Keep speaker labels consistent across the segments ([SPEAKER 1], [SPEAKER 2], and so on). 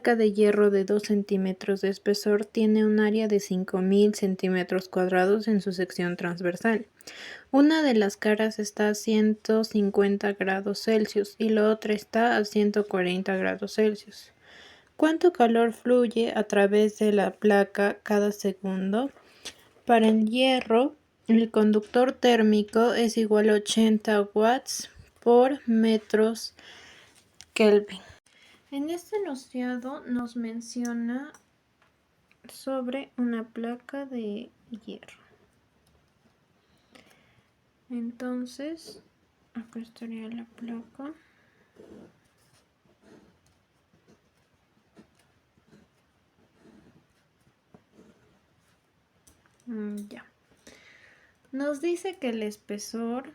[SPEAKER 1] placa de hierro de 2 centímetros de espesor tiene un área de 5000 centímetros cuadrados en su sección transversal. Una de las caras está a 150 grados Celsius y la otra está a 140 grados Celsius. ¿Cuánto calor fluye a través de la placa cada segundo? Para el hierro, el conductor térmico es igual a 80 watts por metros Kelvin. En este enunciado nos menciona sobre una placa de hierro. Entonces, acá estaría la placa. Ya. Nos dice que el espesor,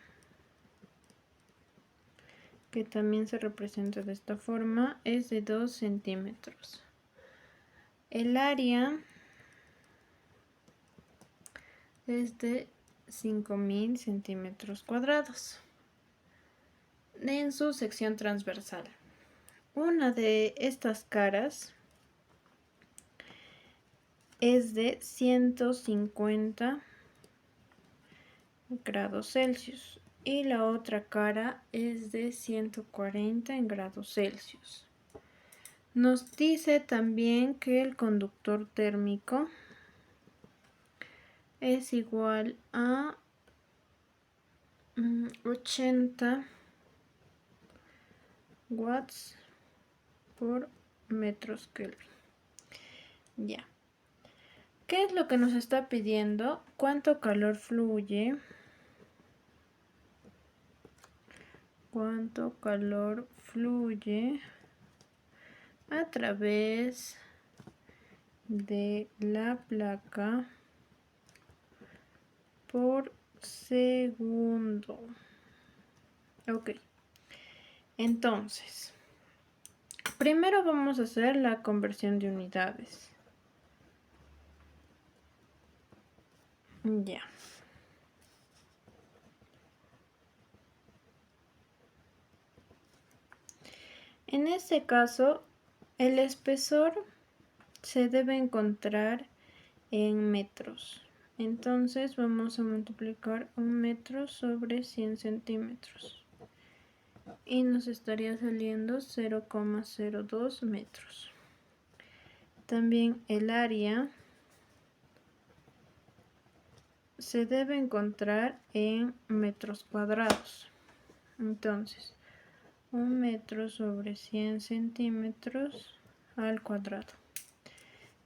[SPEAKER 1] que también se representa de esta forma, es de 2 centímetros. El área es de 5000 centímetros cuadrados en su sección transversal. Una de estas caras es de 150 grados Celsius y la otra cara es de 140 en grados Celsius. Nos dice también que el conductor térmico es igual a 80 watts por metros Kelvin. Ya. ¿Qué es lo que nos está pidiendo? ¿Cuánto calor fluye? ¿Cuánto calor fluye a través de la placa por segundo? Ok. Entonces, primero vamos a hacer la conversión de unidades. Ya. En este caso, el espesor se debe encontrar en metros. Entonces vamos a multiplicar 1 metro sobre 100 centímetros. Y nos estaría saliendo 0,02 metros. También el área se debe encontrar en metros cuadrados. Entonces, 1 metro sobre 100 centímetros al cuadrado.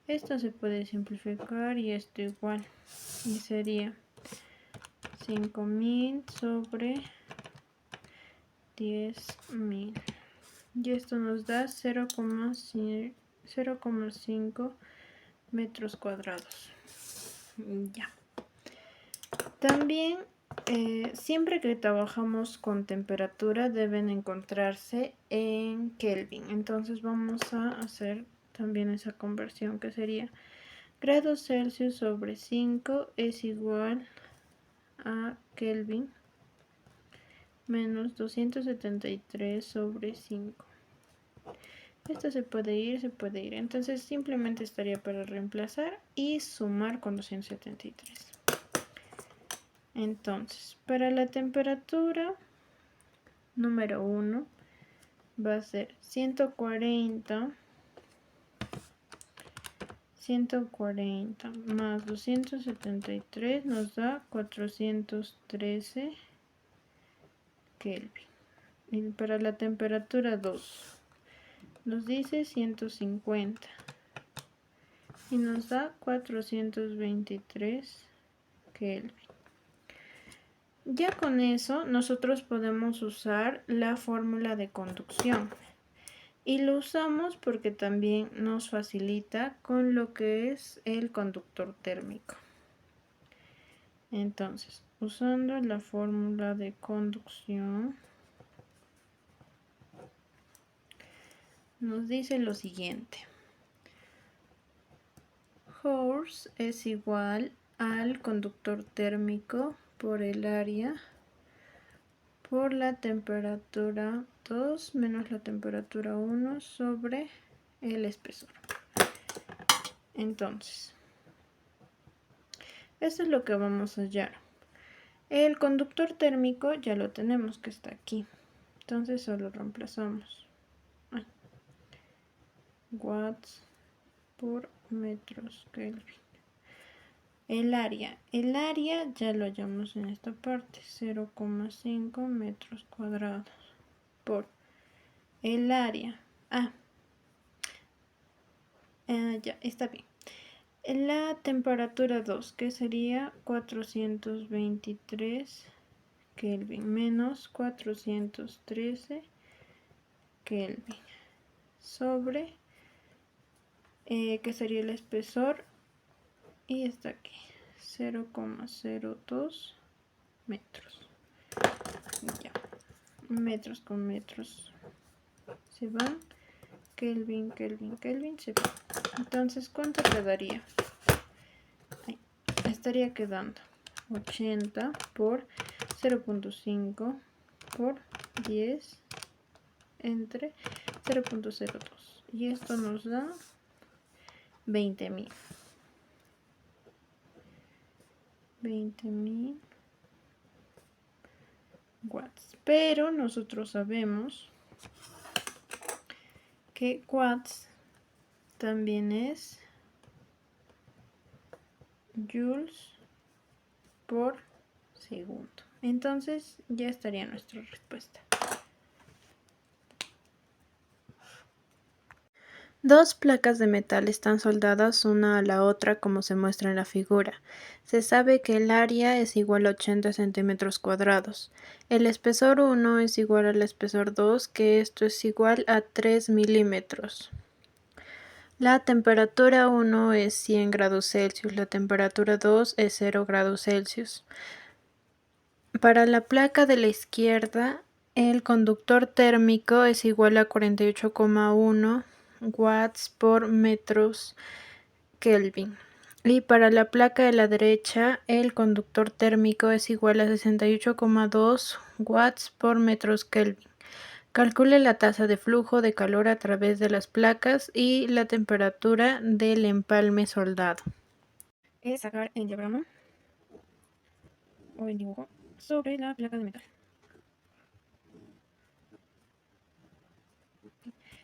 [SPEAKER 1] Esto se puede simplificar y esto igual. Y sería 5000 sobre 10000. Y esto nos da 0,5 metros cuadrados. Ya. También siempre que trabajamos con temperatura deben encontrarse en Kelvin. Entonces vamos a hacer también esa conversión, que sería grados Celsius sobre 5 es igual a Kelvin menos 273 sobre 5. Esto se puede ir, se puede ir. Entonces simplemente estaría para reemplazar y sumar con 273. Entonces, para la temperatura número 1 va a ser 140 más 273 nos da 413 Kelvin. Y para la temperatura 2 nos dice 150 y nos da 423 Kelvin. Ya con eso nosotros podemos usar la fórmula de conducción. Y lo usamos porque también nos facilita con lo que es el conductor térmico. Entonces, usando la fórmula de conducción, nos dice lo siguiente. Horse es igual al conductor térmico por el área por la temperatura 2 menos la temperatura 1 sobre el espesor. Entonces, esto es lo que vamos a hallar. El conductor térmico ya lo tenemos, que está aquí. Entonces solo reemplazamos watts por metros Kelvin. El área ya lo hallamos en esta parte, 0,5 metros cuadrados por el área. Ya está bien. La temperatura 2, que sería 423 Kelvin menos 413 Kelvin sobre, que sería el espesor, y está aquí, 0,02 metros. Ya, metros con metros se van, Kelvin se va. Entonces, ¿cuánto quedaría? Estaría quedando 80 por 0,5 por 10 entre 0,02, y esto nos da 20.000 watts. Pero nosotros sabemos que watts también es joules por segundo. Entonces ya estaría nuestra respuesta. Dos placas de metal están soldadas una a la otra como se muestra en la figura. Se sabe que el área es igual a 80 centímetros cuadrados. El espesor 1 es igual al espesor 2, que esto es igual a 3 milímetros. La temperatura 1 es 100 grados Celsius, la temperatura 2 es 0 grados Celsius. Para la placa de la izquierda, el conductor térmico es igual a 48,1 watts por metros Kelvin. Y para la placa de la derecha, el conductor térmico es igual a 68,2 watts por metros Kelvin. Calcule la tasa de flujo de calor a través de las placas y la temperatura del empalme soldado. Es sacar el diagrama o el dibujo sobre la placa de metal.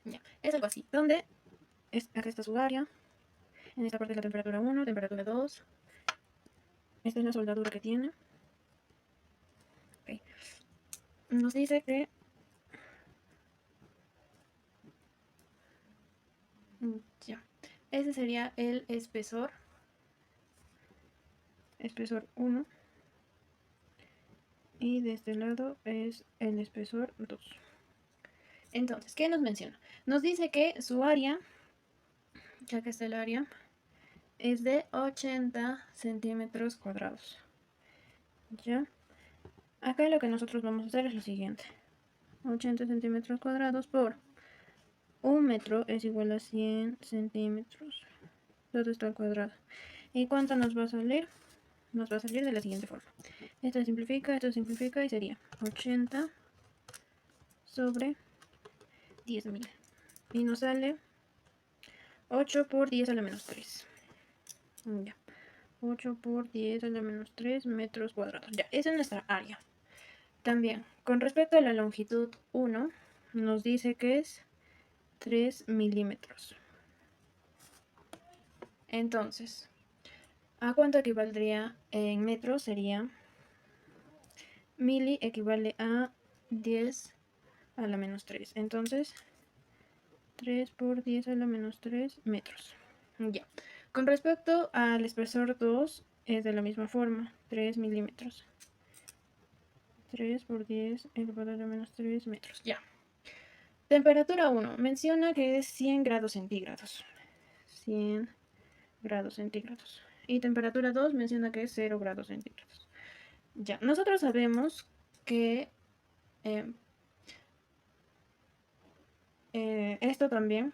[SPEAKER 1] Ya, es algo así, donde acá está su área, en esta parte es la temperatura 1, temperatura 2, esta es la soldadura que tiene. Okay. Nos dice que ya, ese sería el espesor 1, y de este lado es el espesor 2. Entonces, ¿qué nos menciona? Nos dice que su área, ya que está el área, es de 80 centímetros cuadrados. ¿Ya? Acá lo que nosotros vamos a hacer es lo siguiente. 80 centímetros cuadrados por 1 metro es igual a 100 centímetros. Todo esto al cuadrado. ¿Y cuánto nos va a salir? Nos va a salir de la siguiente forma. Esto simplifica y sería 80 sobre 10.000. Y nos sale 8 por 10 a la menos 3. Ya. 8 por 10 a la menos 3 metros cuadrados. Ya, esa es nuestra área. También, con respecto a la longitud 1, nos dice que es 3 milímetros. Entonces, ¿a cuánto equivaldría en metros? Sería mili equivale a 10 a la menos 3. Entonces, 3 por 10 a la menos 3 metros. Ya. Con respecto al espesor 2, es de la misma forma, 3 milímetros. 3 por 10 elevado a la menos 3 metros. Ya. Temperatura 1. Menciona que es 100 grados centígrados. 100 grados centígrados. Y temperatura 2 menciona que es 0 grados centígrados. Ya. Nosotros sabemos que esto también,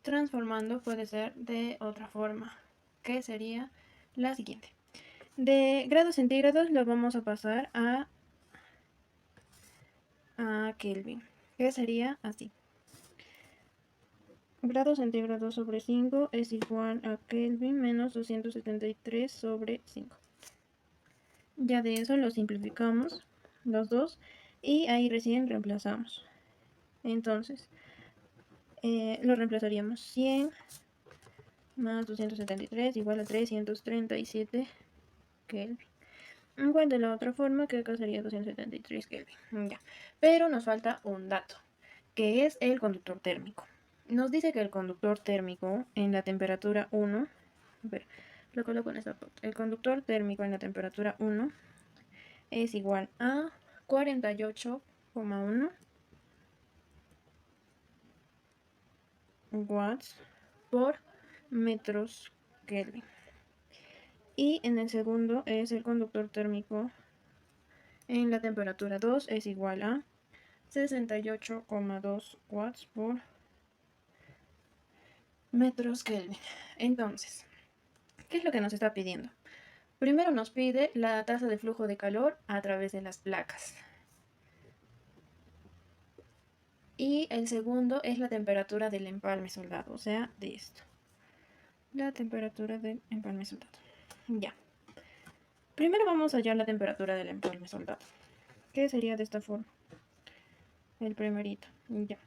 [SPEAKER 1] transformando, puede ser de otra forma, que sería la siguiente. De grados centígrados lo vamos a pasar a Kelvin, que sería así. grados centígrados sobre 5 es igual a Kelvin menos 273 sobre 5. Ya de eso lo simplificamos los dos y ahí recién reemplazamos. Entonces, lo reemplazaríamos 100 más 273 igual a 337 Kelvin. Igual de la otra forma, que acá sería 273 Kelvin. Ya. Pero nos falta un dato, que es el conductor térmico. Nos dice que el conductor térmico en la temperatura 1, a ver, lo coloco en esta parte. El conductor térmico en la temperatura 1 es igual a 48,1 watts por metros Kelvin. Y en el segundo es el conductor térmico en la temperatura 2 es igual a 68,2 watts por metros Kelvin. Entonces, ¿qué es lo que nos está pidiendo? Primero nos pide la tasa de flujo de calor a través de las placas. Y el segundo es la temperatura del empalme soldado, o sea, de esto. La temperatura del empalme soldado. Ya. Primero vamos a hallar la temperatura del empalme soldado, que sería de esta forma. El primerito. Ya.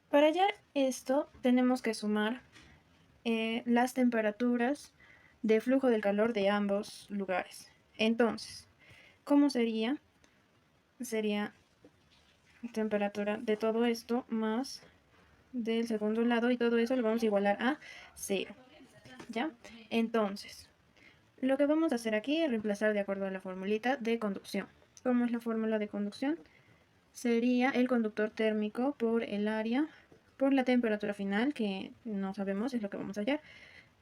[SPEAKER 1] Para hallar esto tenemos que sumar las temperaturas de flujo del calor de ambos lugares. Entonces, ¿cómo sería? Sería temperatura de todo esto más del segundo lado y todo eso lo vamos a igualar a 0. ¿Ya? Entonces, lo que vamos a hacer aquí es reemplazar de acuerdo a la formulita de conducción. ¿Cómo es la fórmula de conducción? Sería el conductor térmico por el área, por la temperatura final, que no sabemos, es lo que vamos a hallar,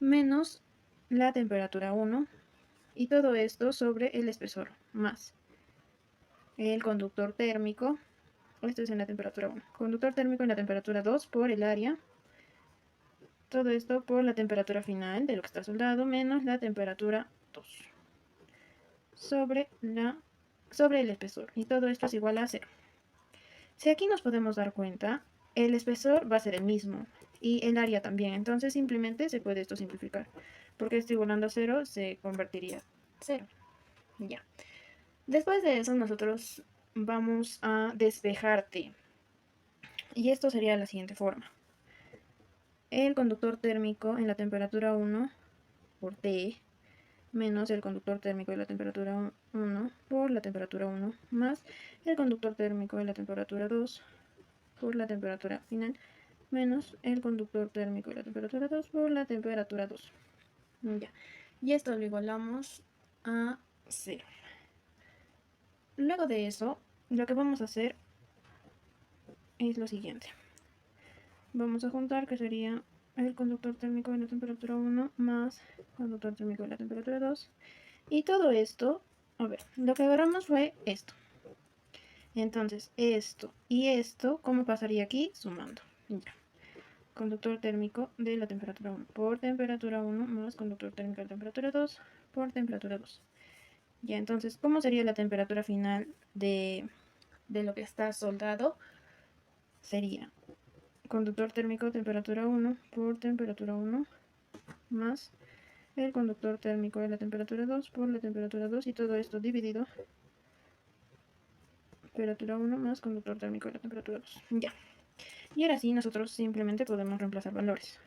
[SPEAKER 1] menos la temperatura 1, y todo esto sobre el espesor, más el conductor térmico, esto es en la temperatura 1, conductor térmico en la temperatura 2 por el área, todo esto por la temperatura final de lo que está soldado, menos la temperatura 2 sobre el espesor, y todo esto es igual a 0. Si aquí nos podemos dar cuenta, el espesor va a ser el mismo y el área también, entonces simplemente se puede esto simplificar, porque esto igualando a 0 se convertiría a 0. Ya. Después de eso nosotros vamos a despejar T, y esto sería de la siguiente forma. El conductor térmico en la temperatura 1 por T menos el conductor térmico de la temperatura 1 por la temperatura 1 más el conductor térmico de la temperatura 2 por la temperatura final menos el conductor térmico de la temperatura 2 por la temperatura 2. Ya. Y esto lo igualamos a 0. Luego de eso, lo que vamos a hacer es lo siguiente. Vamos a juntar que sería el conductor térmico de la temperatura 1 más conductor térmico de la temperatura 2. Y todo esto, a ver, lo que agarramos fue esto. Entonces, esto y esto, ¿cómo pasaría aquí? Sumando. Ya. Conductor térmico de la temperatura 1 por temperatura 1 más conductor térmico de la temperatura 2 por temperatura 2. Ya, entonces, ¿cómo sería la temperatura final de lo que está soldado? Sería conductor térmico temperatura 1 por temperatura 1 más el conductor térmico de la temperatura 2 por la temperatura 2 y todo esto dividido temperatura 1 más conductor térmico de la temperatura 2. Ya. Y ahora sí, nosotros simplemente podemos reemplazar valores.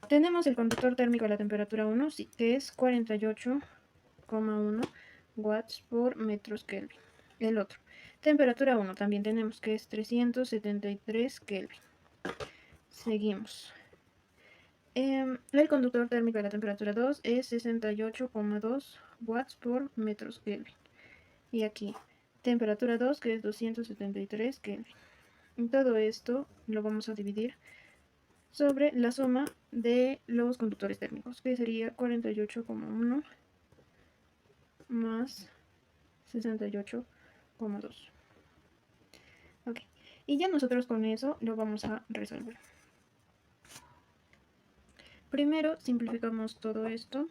[SPEAKER 1] Tenemos el conductor térmico de la temperatura 1, sí, que es 48,1 watts por metros Kelvin. El otro, temperatura 1, también tenemos que es 373 Kelvin. Seguimos. El conductor térmico de la temperatura 2 es 68,2 watts por metros Kelvin. Y aquí, temperatura 2, que es 273 Kelvin. Y todo esto lo vamos a dividir sobre la suma de los conductores térmicos, que sería 48,1 más 68,2. Ok, y ya nosotros con eso lo vamos a resolver. Primero simplificamos todo esto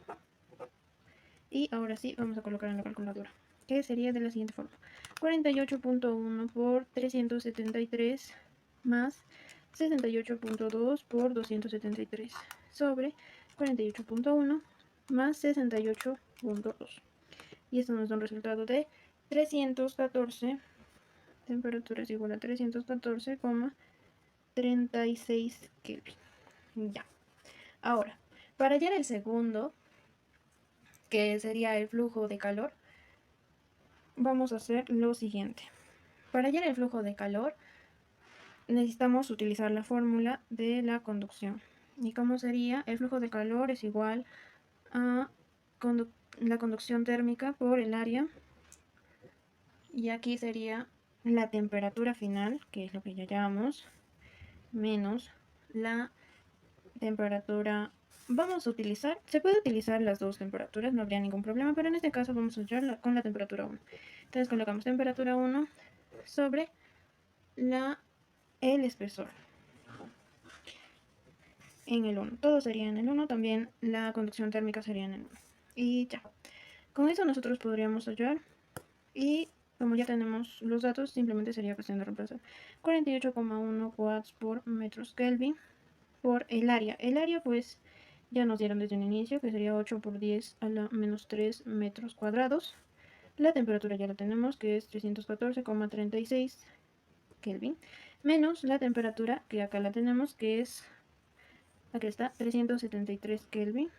[SPEAKER 1] y ahora sí vamos a colocar en la calculadora, que sería de la siguiente forma: 48,1 por 373 más 68.2 por 273 sobre 48.1 más 68.2. Y esto nos da un resultado de 314. Temperatura es igual a 314,36 Kelvin. Ya. Ahora, para hallar el segundo, que sería el flujo de calor, vamos a hacer lo siguiente. Para hallar el flujo de calor, necesitamos utilizar la fórmula de la conducción. ¿Y cómo sería? El flujo de calor es igual a la conducción térmica por el área. Y aquí sería la temperatura final, que es lo que ya llamamos, menos la temperatura. Vamos a utilizar, se puede utilizar las dos temperaturas, no habría ningún problema, pero en este caso vamos a usar con la temperatura 1. Entonces colocamos temperatura 1 sobre el espesor en el 1. Todo sería en el 1, también la conducción térmica sería en el 1. Y ya. Con eso nosotros podríamos hallar, y como ya tenemos los datos, simplemente sería cuestión de reemplazar 48,1 watts por metros Kelvin por el área. El área pues ya nos dieron desde un inicio, que sería 8 por 10 a la menos 3 metros cuadrados. La temperatura ya la tenemos, que es 314,36 Kelvin, menos la temperatura, que acá la tenemos, que es, aquí está, 373 Kelvin,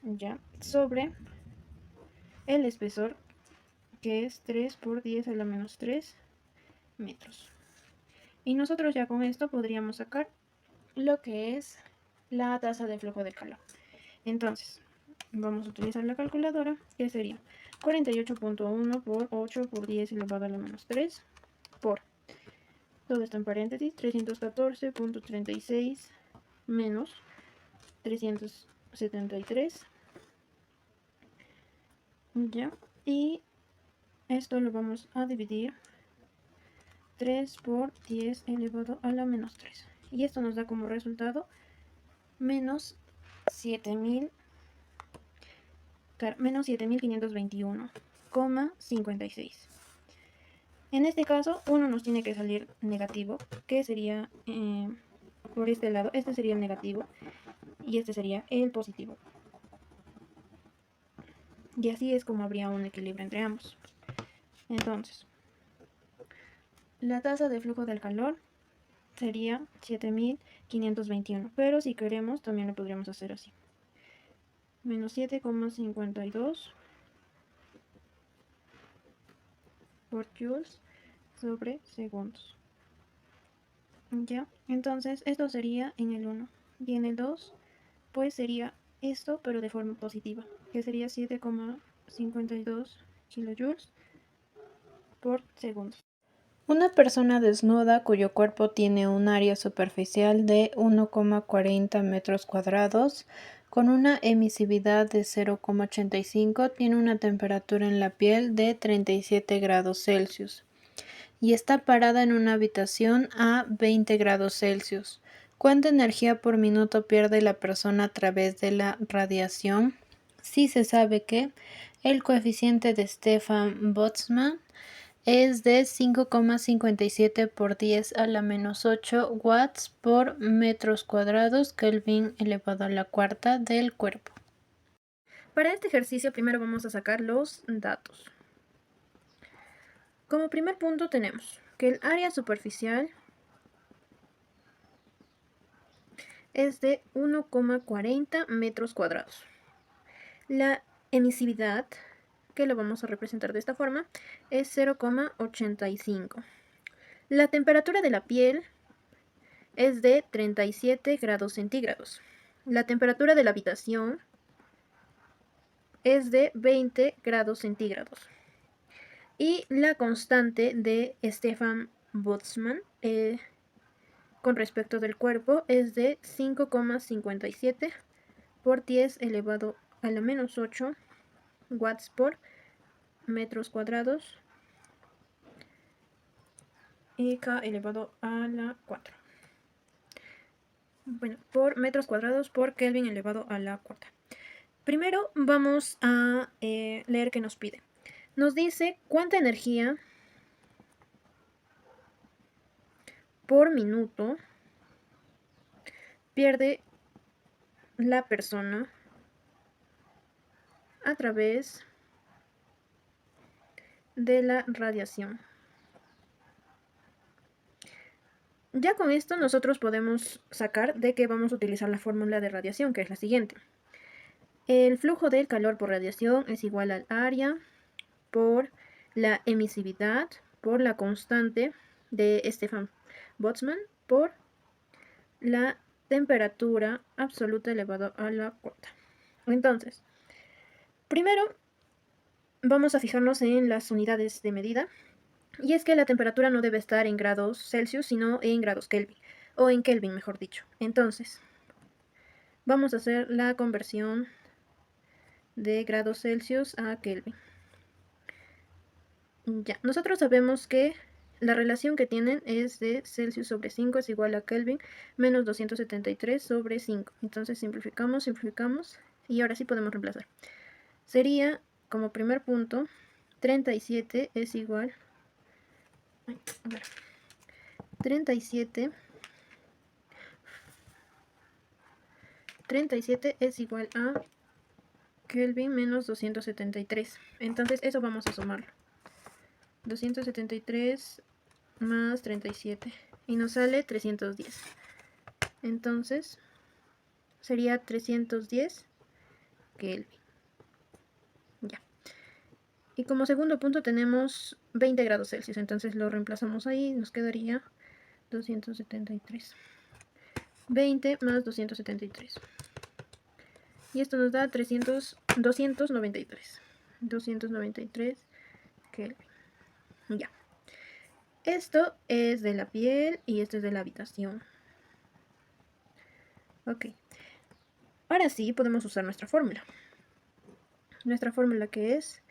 [SPEAKER 1] ya, sobre el espesor, que es 3 por 10 a la menos 3 metros. Y nosotros ya con esto podríamos sacar lo que es la tasa de flujo de calor. Entonces, vamos a utilizar la calculadora, que sería 48.1 por 8 por 10 elevado a la menos 3 por, todo esto en paréntesis, 314.36 menos 373, ya, y esto lo vamos a dividir 3 por 10 elevado a la menos 3, y esto nos da como resultado menos 7.521,56. En este caso, uno nos tiene que salir negativo, que sería por este lado. Este sería el negativo y este sería el positivo. Y así es como habría un equilibrio entre ambos. Entonces, la tasa de flujo del calor sería 7.521. Pero si queremos, también lo podríamos hacer así. Menos 7,52 por joules sobre segundos. Ya, entonces esto sería en el 1. Y en el 2, pues sería esto, pero de forma positiva, que sería 7,52 kilojoules por segundo. Una persona desnuda cuyo cuerpo tiene un área superficial de 1,40 metros cuadrados con una emisividad de 0,85 tiene una temperatura en la piel de 37 grados Celsius y está parada en una habitación a 20 grados Celsius. ¿Cuánta energía por minuto pierde la persona a través de la radiación? Sí se sabe que el coeficiente de Stefan Boltzmann es de 5,57 por 10 a la menos 8 watts por metros cuadrados Kelvin elevado a la cuarta del cuerpo. Para este ejercicio primero vamos a sacar los datos. Como primer punto tenemos que el área superficial es de 1,40 metros cuadrados. La emisividad, que lo vamos a representar de esta forma, es 0,85. La temperatura de la piel es de 37 grados centígrados. La temperatura de la habitación es de 20 grados centígrados. Y la constante de Stefan Boltzmann con respecto del cuerpo es de 5,57 por 10 elevado a la menos 8 watts por metros cuadrados y K elevado a la 4. Bueno, por metros cuadrados por Kelvin elevado a la cuarta. Primero vamos a leer qué nos pide. Nos dice cuánta energía por minuto pierde la persona a través de la radiación. Ya con esto nosotros podemos sacar de que vamos a utilizar la fórmula de radiación, que es la siguiente. El flujo del calor por radiación es igual al área por la emisividad por la constante de Stefan Boltzmann por la temperatura absoluta elevado a la cuarta. Entonces, primero vamos a fijarnos en las unidades de medida. Y es que la temperatura no debe estar en grados Celsius, sino en grados Kelvin. O en Kelvin, mejor dicho. Entonces, vamos a hacer la conversión de grados Celsius a Kelvin. Ya, nosotros sabemos que la relación que tienen es de Celsius sobre 5 es igual a Kelvin menos 273 sobre 5. Entonces simplificamos, y ahora sí podemos reemplazar. Sería, como primer punto, 37 es igual... a ver, 37 es igual a Kelvin menos 273. Entonces eso vamos a sumarlo. 273 más 37 y nos sale 310. Entonces sería 310 Kelvin. Ya. Y como segundo punto tenemos 20 grados Celsius. Entonces lo reemplazamos ahí. Nos quedaría 273. 20 más 273. Y esto nos da 293. 293 Kelvin. Ya. Esto es de la piel y esto es de la habitación. Ok. Ahora sí podemos usar nuestra fórmula. Nuestra fórmula que es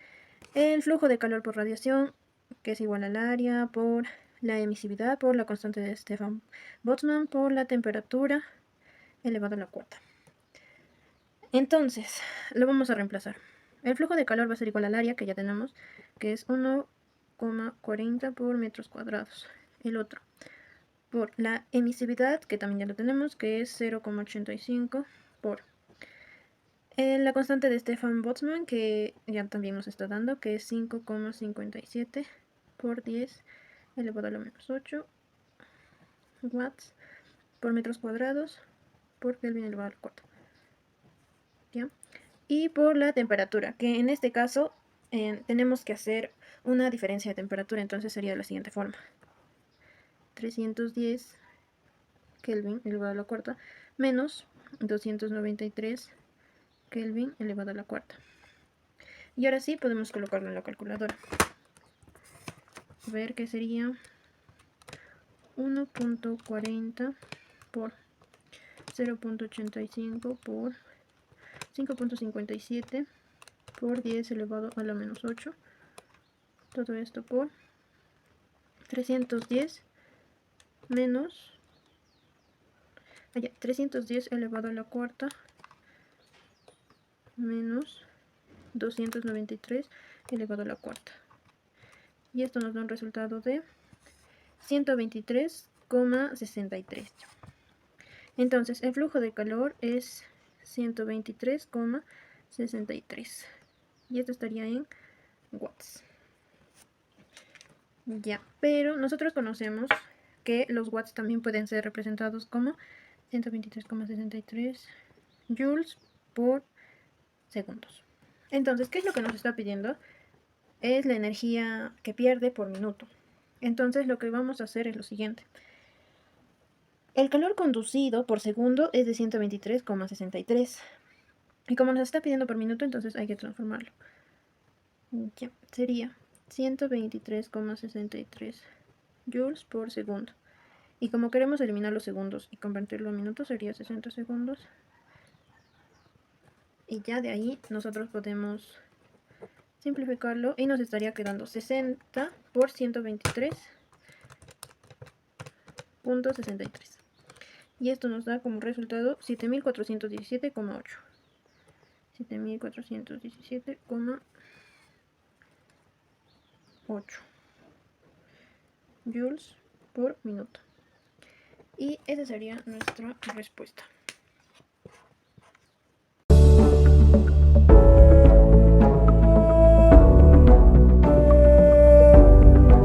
[SPEAKER 1] el flujo de calor por radiación, que es igual al área por la emisividad por la constante de Stefan Boltzmann por la temperatura elevado a la cuarta. Entonces, lo vamos a reemplazar. El flujo de calor va a ser igual al área que ya tenemos, que es 1,40 por metros cuadrados. El otro por la emisividad, que también ya lo tenemos, que es 0,85 por la constante de Stefan Boltzmann, que ya también nos está dando, que es 5,57 por 10 elevado a la menos 8 watts por metros cuadrados por Kelvin elevado a la cuarta. ¿Ya? Y por la temperatura, que en este caso tenemos que hacer una diferencia de temperatura, entonces sería de la siguiente forma. 310 Kelvin elevado a la cuarta menos 293 Kelvin elevado a la cuarta. Y ahora sí podemos colocarlo en la calculadora. A ver qué sería 1,40 por 0,85 por 5,57 por 10 elevado a la menos 8. Todo esto por 310 menos 310 elevado a la cuarta menos 293 elevado a la cuarta. Y esto nos da un resultado de 123,63. Entonces el flujo de calor es 123,63. Y esto estaría en watts. Ya, pero nosotros conocemos que los watts también pueden ser representados como 123,63 joules por segundos. Entonces, ¿qué es lo que nos está pidiendo? Es la energía que pierde por minuto. Entonces, lo que vamos a hacer es lo siguiente. El calor conducido por segundo es de 123,63. Y como nos está pidiendo por minuto, entonces hay que transformarlo. Ya, sería 123,63 joules por segundo. Y como queremos eliminar los segundos y convertirlo a minutos, sería 60 segundos. Y ya de ahí nosotros podemos simplificarlo y nos estaría quedando 60 por 123,63. Y esto nos da como resultado 7417,8. 7417,8 joules por minuto. Y esa sería nuestra respuesta.